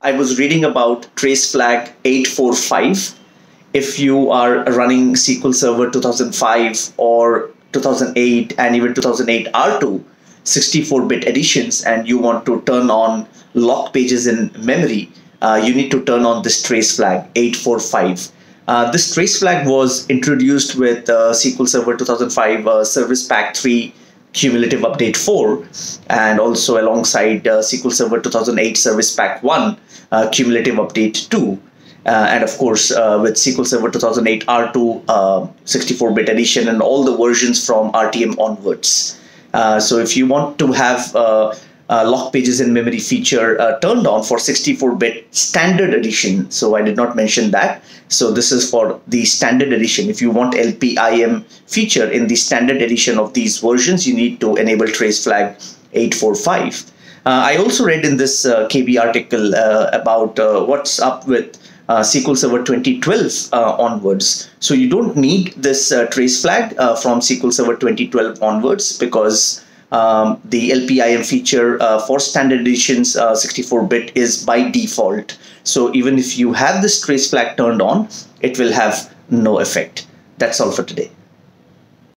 I was reading about trace flag 845. If you are running SQL Server 2005 or 2008 and even 2008 R2 64-bit editions, and you want to turn on lock pages in memory, you need to turn on this trace flag 845. This trace flag was introduced with SQL Server 2005 Service Pack 3 Cumulative Update 4, and also alongside SQL Server 2008 Service Pack 1 Cumulative Update 2. And of course, with SQL Server 2008 R2 64-bit edition and all the versions from RTM onwards. So if you want to have lock pages in memory feature turned on for 64-bit standard edition, so I did not mention that. So this is for the standard edition. If you want LPIM feature in the standard edition of these versions, you need to enable trace flag 845. I also read in this KB article about what's up with SQL Server 2012 onwards. So you don't need this trace flag from SQL Server 2012 onwards, because the LPIM feature for standard editions 64-bit is by default. So even if you have this trace flag turned on, it will have no effect. That's all for today.